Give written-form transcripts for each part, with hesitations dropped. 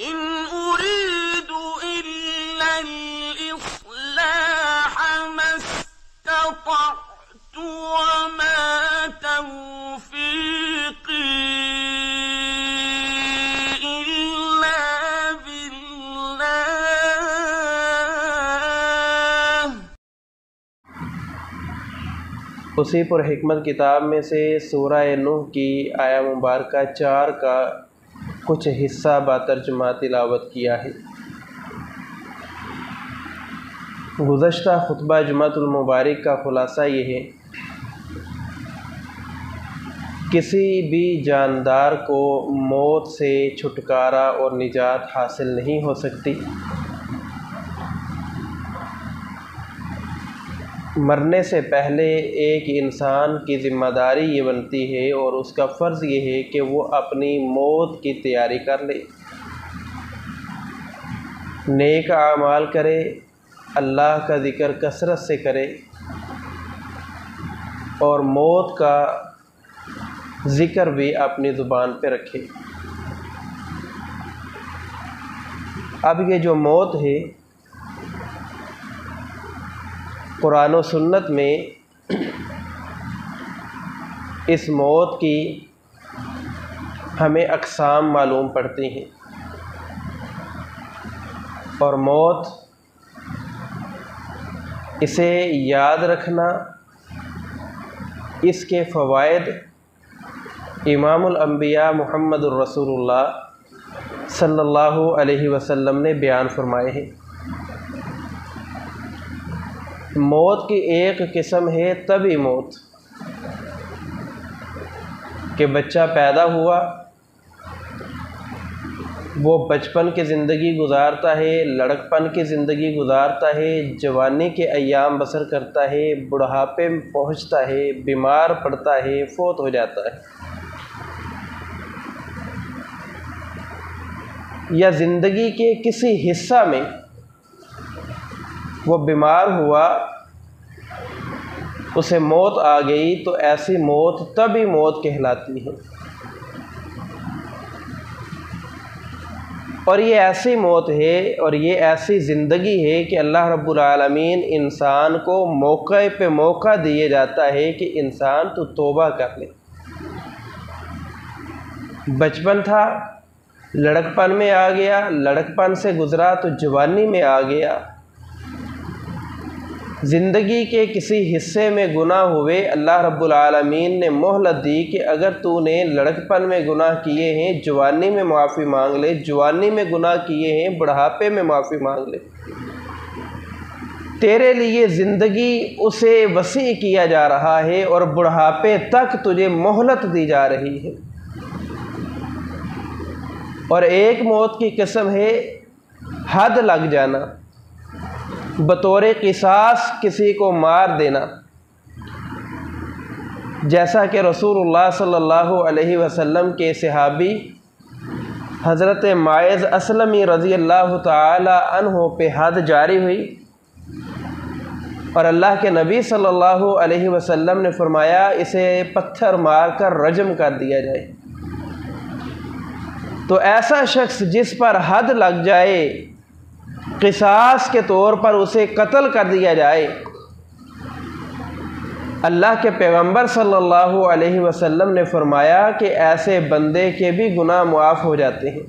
इन उरीदु इल्लल इस्लाह मस्ततअतु वमा तौफीक़ी इल्ला बिल्लाह। उसी पर हिकमत किताब में से सूरह नूह की आया मुबारक 4 का कुछ हिस्सा बातर्जुमा तिलावत किया है। गुज़श्ता खुतबा जुमातुल मुबारक का ख़ुलासा ये है, किसी भी जानदार को मौत से छुटकारा और निजात हासिल नहीं हो सकती। मरने से पहले एक इंसान की ज़िम्मेदारी ये बनती है और उसका फ़र्ज़ ये है कि वो अपनी मौत की तैयारी कर ले, नेक आमाल करे, अल्लाह का ज़िक्र कसरत से करे और मौत का ज़िक्र भी अपनी ज़ुबान पे रखे। अब ये जो मौत है, कुरान और सुन्नत में इस मौत की हमें अक़साम मालूम पड़ती हैं और मौत, इसे याद रखना, इसके फ़वाइद इमामुल अंबिया मुहम्मदुर रसूलुल्लाह सल्लल्लाहु अलैहि वसल्लम ने बयान फरमाए हैं। मौत की एक किस्म है तभी मौत कि बच्चा पैदा हुआ, वो बचपन की ज़िंदगी गुजारता है, लड़कपन की ज़िंदगी गुजारता है, जवानी के अय्याम बसर करता है, बुढ़ापे में पहुँचता है, बीमार पड़ता है, फौत हो जाता है, या ज़िंदगी के किसी हिस्सा में वो बीमार हुआ, उसे मौत आ गई, तो ऐसी मौत तभी मौत कहलाती है। और ये ऐसी मौत है और ये ऐसी ज़िंदगी है कि अल्लाह रब्बुल आलमीन इंसान को मौके पे मौका दिए जाता है कि इंसान तो तौबा कर ले। बचपन था, लड़कपन में आ गया, लड़कपन से गुज़रा तो जवानी में आ गया, ज़िंदगी के किसी हिस्से में गुनाह हुए, अल्लाह रब्बुल आलमीन ने मोहलत दी कि अगर तूने लड़कपन में गुनाह किए हैं, जवानी में माफ़ी मांग ले, जवानी में गुनाह किए हैं, बुढ़ापे में माफ़ी मांग ले। तेरे लिए ज़िंदगी उसे वसी किया जा रहा है और बुढ़ापे तक तुझे मोहलत दी जा रही है। और एक मौत की किस्म है हद लग जाना, बतौर क़िसास किसी को मार देना, जैसा कि रसूलुल्लाह सल्लल्लाहु अलैहि वसल्लम के सहाबी हज़रत माइज़ असलमी रज़ी अल्लाह ताला अन्हो पे हद जारी हुई और अल्लाह के नबी सल्लल्लाहु अलैहि वसल्लम ने फरमाया इसे पत्थर मार कर रजम कर दिया जाए। तो ऐसा शख्स जिस पर हद लग जाए, क़िसास के तौर पर उसे कत्ल कर दिया जाए, अल्लाह के पैगंबर सल्लल्लाहु अलैहि वसल्लम ने फरमाया कि ऐसे बंदे के भी गुनाह मुआफ़ हो जाते हैं।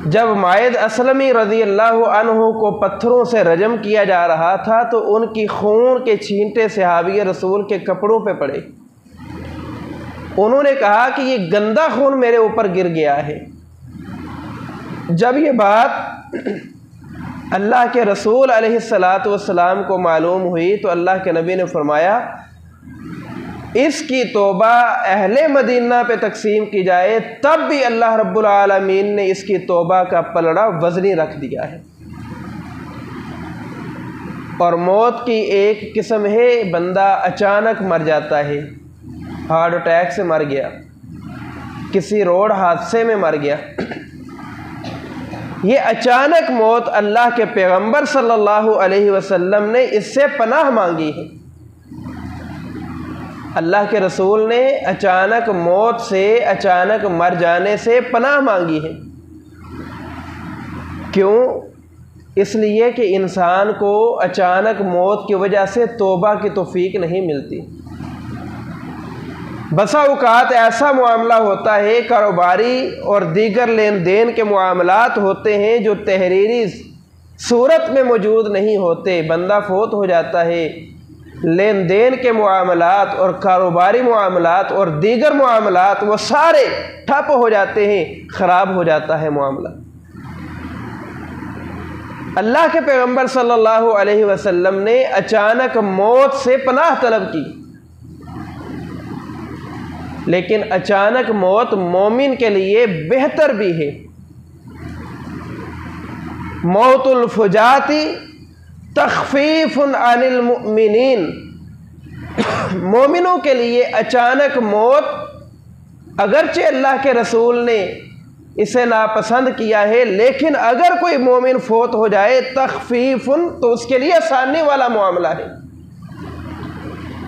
जब माइद असलमी रज़ी अल्लाह अन्हु को पत्थरों से रजम किया जा रहा था तो उनकी खून के छींटे सहाबी रसूल के कपड़ों पे पड़े। उन्होंने कहा कि ये गंदा खून मेरे ऊपर गिर गया है। जब ये बात अल्लाह के रसूल अलैहिस्सलातु वस्सलाम को मालूम हुई तो अल्लाह के नबी ने फरमाया इसकी तौबा अहले मदीना पे तकसीम की जाए, तब भी अल्लाह रब्बुल आलमीन ने इसकी तौबा का पलड़ा वज़नी रख दिया है। और मौत की एक किस्म है बंदा अचानक मर जाता है, हार्ट अटैक से मर गया, किसी रोड हादसे में मर गया। ये अचानक मौत अल्लाह के पैगंबर सल्लल्लाहु अलैहि वसल्लम ने इससे पनाह मांगी है। अल्लाह के रसूल ने अचानक मौत से, अचानक मर जाने से पनाह मांगी है। क्यों? इसलिए कि इंसान को अचानक मौत की वजह से तौबा की तौफीक नहीं मिलती। बसा औकात ऐसा मामला होता है, कारोबारी और दीगर लेन देन के मामलात होते हैं जो तहरीरी सूरत में मौजूद नहीं होते। बंदा फोत हो जाता है, लेन देन के मामलात और कारोबारी मामलात और दीगर मामलात वो सारे ठप हो जाते हैं, ख़राब हो जाता है मामला। अल्लाह के पैगंबर सल्लल्लाहु अलैहि वसल्लम ने अचानक मौत से पनाह तलब की, लेकिन अचानक मौत मोमिन के लिए बेहतर भी है। मौतुल फुजाती तख़फ़ीफ़ुन अनिल मुमिनीन, मोमिनों के लिए अचानक मौत, अगरचे अल्लाह के रसूल ने इसे नापसंद किया है, लेकिन अगर कोई मोमिन फोत हो जाए तख़फ़ीफ़ुन, तो उसके लिए आसानी वाला मामला है,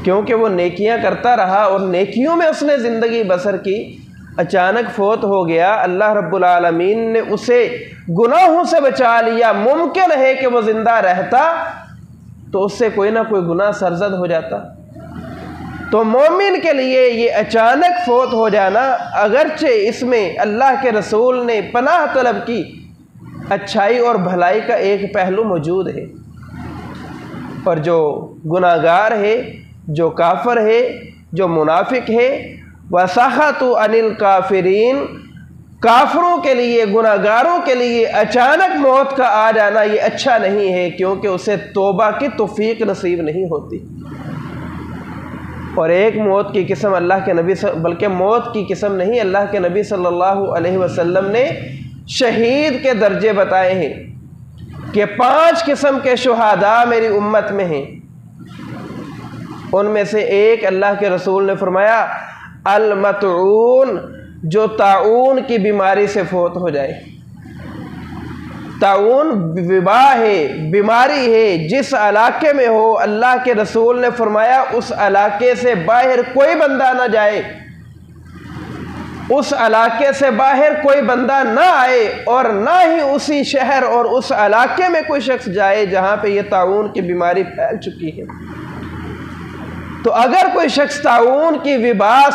क्योंकि वो नेकियां करता रहा और नेकियों में उसने ज़िंदगी बसर की। अचानक फोत हो गया, अल्लाह रब्बुल आलमीन ने उसे गुनाहों से बचा लिया। मुमकिन है कि वो ज़िंदा रहता तो उससे कोई ना कोई गुनाह सरजद हो जाता। तो मोमिन के लिए ये अचानक फोत हो जाना, अगरचे इसमें अल्लाह के रसूल ने पनाह तलब की, अच्छाई और भलाई का एक पहलू मौजूद है। और जो गुनाहगार है, जो काफिर है, जो मुनाफिक है, वसाहतु अनिल काफिरीन, काफिरों के लिए, गुनाहगारों के लिए अचानक मौत का आ जाना ये अच्छा नहीं है, क्योंकि उसे तौबा की तौफीक नसीब नहीं होती। और एक मौत की किस्म अल्लाह के नबी, बल्कि मौत की किस्म नहीं, अल्लाह के नबी सल्लल्लाहु अलैहि वसल्लम ने शहीद के दर्जे बताए हैं कि 5 किस्म के शुहादा मेरी उम्मत में हैं। उनमें से एक, अल्लाह के रसूल ने फरमाया, अल मतऊन, जो ताऊन की बीमारी से फोत हो जाए। ताऊन विबा है, बीमारी है, जिस इलाके में हो, अल्लाह के रसूल ने फरमाया उस इलाके से बाहर कोई बंदा ना जाए, उस इलाके से बाहर कोई बंदा ना आए, और ना ही उसी शहर और उस इलाके में कोई शख्स जाए जहाँ पे ये ताऊन की बीमारी फैल चुकी है। तो अगर कोई शख्स ताऊन की वबा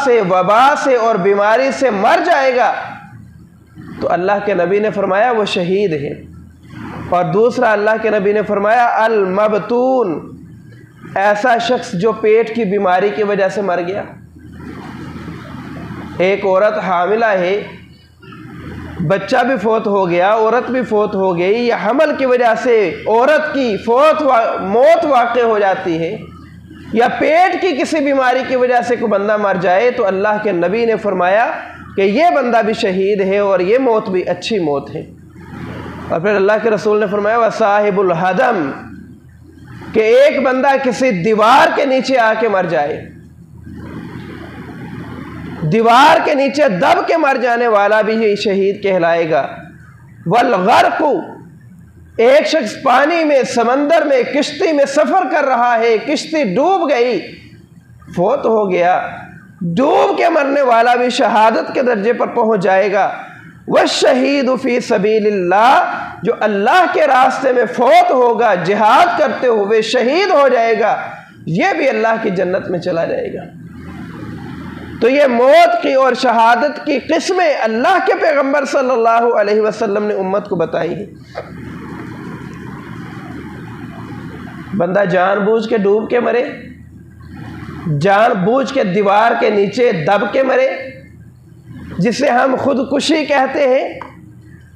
से और बीमारी से मर जाएगा तो अल्लाह के नबी ने फरमाया वो शहीद है। और दूसरा, अल्लाह के नबी ने फरमाया अल मबतून, ऐसा शख्स जो पेट की बीमारी की वजह से मर गया। एक औरत हामिला है, बच्चा भी फोत हो गया, औरत भी फोत हो गई, या हमल की वजह से औरत की मौत वाक़ हो जाती है, या पेट की किसी बीमारी की वजह से कोई बंदा मर जाए, तो अल्लाह के नबी ने फरमाया कि ये बंदा भी शहीद है और ये मौत भी अच्छी मौत है। और फिर अल्लाह के रसूल ने फरमाया व साहिबुल हदम, कि एक बंदा किसी दीवार के नीचे आके मर जाए, दीवार के नीचे दब के मर जाने वाला भी ये शहीद कहलाएगा। वल गर्क़ु, एक शख्स पानी में, समंदर में, किश्ती में सफ़र कर रहा है, किश्ती डूब गई, फोत हो गया, डूब के मरने वाला भी शहादत के दर्जे पर पहुंच जाएगा। वह शहीद फ़ी सबीलिल्लाह, जो अल्लाह के रास्ते में फोत होगा, जिहाद करते हुए शहीद हो जाएगा, यह भी अल्लाह की जन्नत में चला जाएगा। तो ये मौत की और शहादत की किस्में अल्लाह के पैगंबर सल्लल्लाहु अलैहि वसल्लम ने उम्मत को बताई है। बंदा जानबूझ के डूब के मरे, जानबूझ के दीवार के नीचे दब के मरे, जिसे हम खुदकुशी कहते हैं।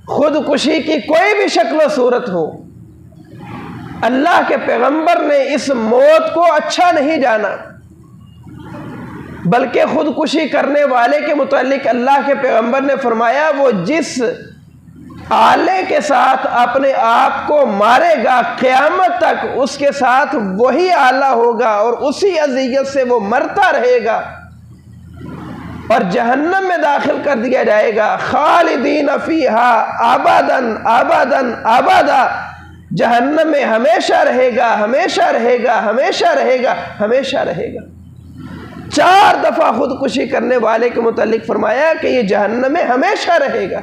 खुदकुशी की कोई भी शक्ल सूरत हो, अल्लाह के पैगंबर ने इस मौत को अच्छा नहीं जाना, बल्कि खुदकुशी करने वाले के मुतालिक अल्लाह के पैगंबर ने फरमाया वो जिस आले के साथ अपने आप को मारेगा, क़यामत तक उसके साथ वही आला होगा और उसी अज़ियत से वो मरता रहेगा और जहन्नम में दाखिल कर दिया जाएगा। खालिदीन फ़ीहा अबदन अबदन अबदा, जहन्नम में हमेशा रहेगा, हमेशा रहेगा, हमेशा रहेगा, हमेशा रहेगा। 4 दफ़ा खुदकुशी करने वाले के मुतालिक फरमाया कि ये जहन्नम में हमेशा रहेगा।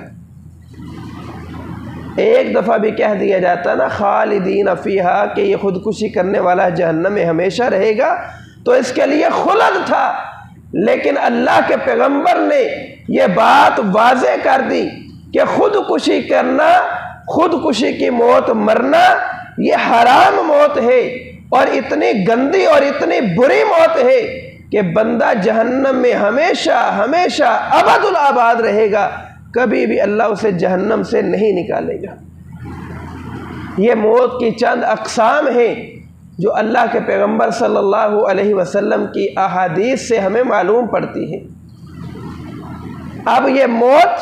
एक दफ़ा भी कह दिया जाता ना खालिदीन फीहा कि ये खुदकुशी करने वाला जहन्नम में हमेशा रहेगा, तो इसके लिए खुलद था। लेकिन अल्लाह के पैगंबर ने ये बात वाज़े कर दी कि खुदकुशी करना, खुदकुशी की मौत मरना, ये हराम मौत है और इतनी गंदी और इतनी बुरी मौत है कि बंदा जहन्नम में हमेशा हमेशा अबदुल आबाद रहेगा, कभी भी अल्लाह उसे जहन्नम से नहीं निकालेगा। ये मौत की चंद अक़साम हैं जो अल्लाह के पैगंबर सल्लल्लाहु अलैहि वसल्लम की अहादीस से हमें मालूम पड़ती है। अब ये मौत,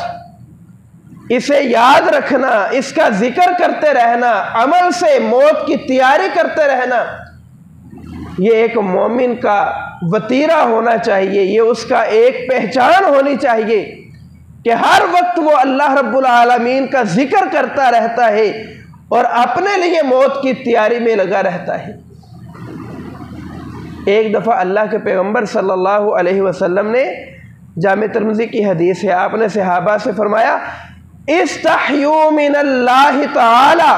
इसे याद रखना, इसका जिक्र करते रहना, अमल से मौत की तैयारी करते रहना, ये एक मोमिन का वतीरा होना चाहिए। ये उसका एक पहचान होनी चाहिए कि हर वक्त वो अल्लाह रब्बुल आलमीन का जिक्र करता रहता है और अपने लिए मौत की तैयारी में लगा रहता है। एक दफ़ा अल्लाह के पैगंबर सल्लल्लाहु अलैहि वसल्लम ने, जामे तिर्मिज़ी की हदीस है, आपने सहाबा से फरमाया इस्तहयू मिनल्लाहि तआला,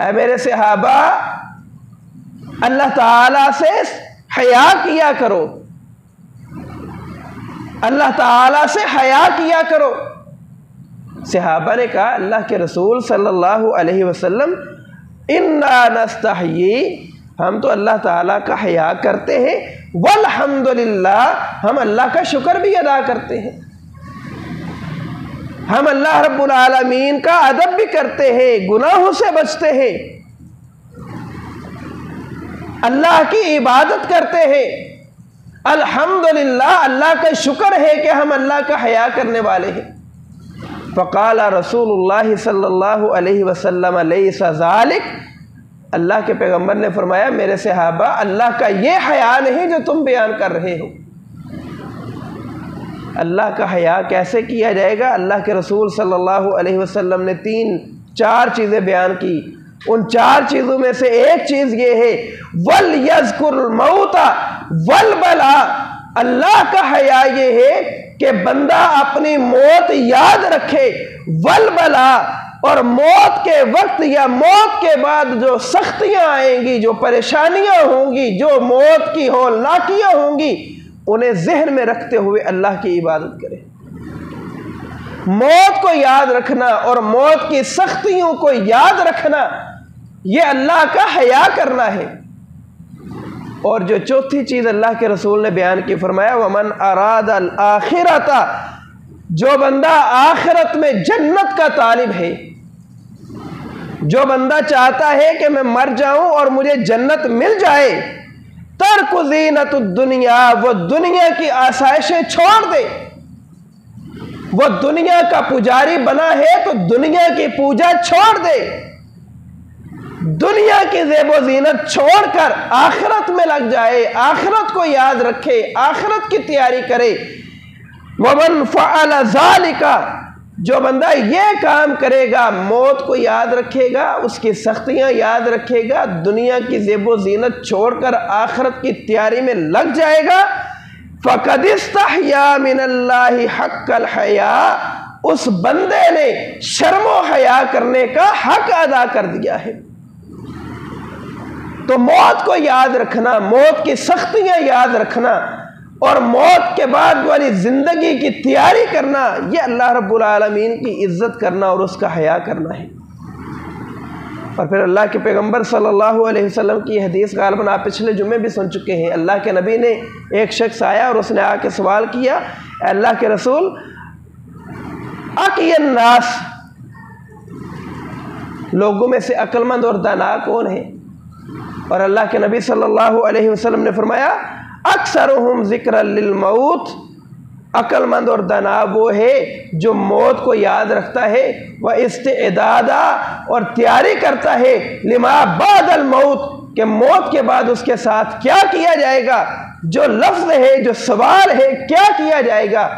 ऐ मेरे सहाबा अल्लाह ताला से हया किया करो, अल्लाह ताला से हया किया करो। सहाबा ने कहा अल्लाह के रसूल सल्लल्लाहु अलैहि वसल्लम इन्ना नस्तहयी, हम तो अल्लाह ताला का हया करते हैं, वल्हम्दुलिल्लाह, हम अल्लाह का शुक्र भी अदा करते हैं, हम अल्लाह रब्बुल आलमीन का अदब भी करते हैं, गुनाहों से बचते हैं, अल्लाह की इबादत करते हैं। अल्हम्दुलिल्लाह, अल्लाह का शुक्र है कि हम अल्लाह का हया करने वाले हैं। फ़क़ाला रसूलुल्लाह सल्लल्लाहु अलैहि वसल्लम लैसा ज़ालिक, अल्लाह के पैगंबर ने फरमाया मेरे सहाबा, अल्लाह का ये हया नहीं जो तुम बयान कर रहे हो। अल्लाह का हया कैसे किया जाएगा? अल्लाह के रसूल सल्लल्लाहु अलैहि वसल्लम ने 3-4 चीज़ें बयान की। उन 4 चीज़ों में से एक चीज़ ये है वल यज़कुरुल मौता वल बला, अल्लाह का हया ये है कि बंदा अपनी मौत याद रखे, वल बला, और मौत के वक्त या मौत के बाद जो सख्तियां आएंगी, जो परेशानियां होंगी, जो मौत की हौलनाकियां होंगी, उन्हें जहन में रखते हुए अल्लाह की इबादत करे। मौत को याद रखना और मौत की सख्तियों को याद रखना, यह अल्लाह का हया करना है। और जो चौथी चीज़ अल्लाह के रसूल ने बयान की, फरमाया वमन अरादल आखिरता, जो बंदा आखिरत में जन्नत का तालिब है, जो बंदा चाहता है कि मैं मर जाऊं और मुझे जन्नत मिल जाए, तर्क ज़ीनतुद दुनिया, वो दुनिया की आसाइशें छोड़ दे। वो दुनिया का पुजारी बना है तो दुनिया की पूजा छोड़ दे, दुनिया की ज़ेबो ज़ीनत छोड़कर आखिरत में लग जाए, आखिरत को याद रखे, आखिरत की तैयारी करे। वमन फ़अल ज़ालिका, जो बंदा ये काम करेगा, मौत को याद रखेगा, उसकी सख्तियाँ याद रखेगा, दुनिया की ज़ेबो ज़ीनत छोड़कर आखिरत की तैयारी में लग जाएगा, फ़क़द इस्तहया मिनल्लाहि हक़्क़ल हया, उस बंदे ने शर्मो हया करने का हक अदा कर दिया है। तो मौत को याद रखना, मौत की सख्तियाँ याद रखना और मौत के बाद वाली ज़िंदगी की तैयारी करना, यह अल्लाह रब्बुल आलमीन की इज़्ज़त करना और उसका हया करना है। और फिर अल्लाह के पैगंबर सल्लल्लाहु अलैहि वसल्लम की हदीस गालिबन आप पिछले जुम्मे भी सुन चुके हैं। अल्लाह के नबी ने, एक शख्स आया और उसने आके सवाल किया, अल्लाह के रसूल, अक़ियन नास, लोगों में से अक्लमंद और दाना कौन है? और अल्लाह के नबी सल्लल्लाहु अलैहि वसल्लम ने फरमाया अक्सरुहुम ज़िक्रन लिल मौत, अक्लमंद और दाना वो है जो मौत को याद रखता है, वह इस्तिदादा, और तैयारी करता है, लिमा बादल मौत, के मौत के बाद उसके साथ क्या किया जाएगा, जो लफ्ज़ है, जो सवाल है, क्या किया जाएगा,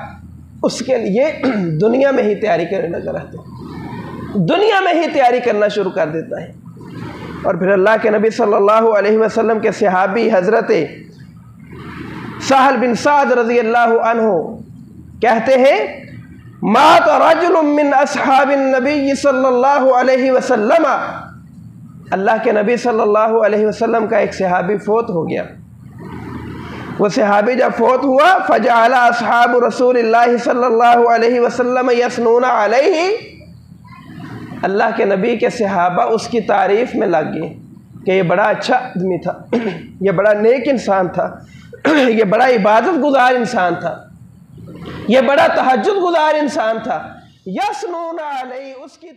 उसके लिए दुनिया में ही तैयारी करने लगा रहता है, दुनिया में ही तैयारी करना शुरू कर देता है। और फिर अल्लाह के नबी सल्लल्लाहु अलैहि वसल्लम के सहाबी हज़रत सहल बिन साद रज़ी अल्लाहु अन्हु कहते हैं, मात रजुलुम मिन अस्हाबिन नबी सल्लल्लाहु अलैहि वसल्लम, अल्लाह के नबी सल्लल्लाहु अलैहि वसल्लम का एक सहाबी फोत हो गया। वो सहाबी जब फोत हुआ, फजअला अस्हाबु रसूलिल्लाहि सल्लल्लाहु अलैहि वसल्लम यसनूना अलैहि, अल्लाह के नबी के सहाबा उसकी तारीफ़ में लग गए कि ये बड़ा अच्छा आदमी था, ये बड़ा नेक इंसान था, ये बड़ा इबादत गुजार इंसान था, ये बड़ा तहज्जुद गुजार इंसान था। यसनूना अलैहि, उसकी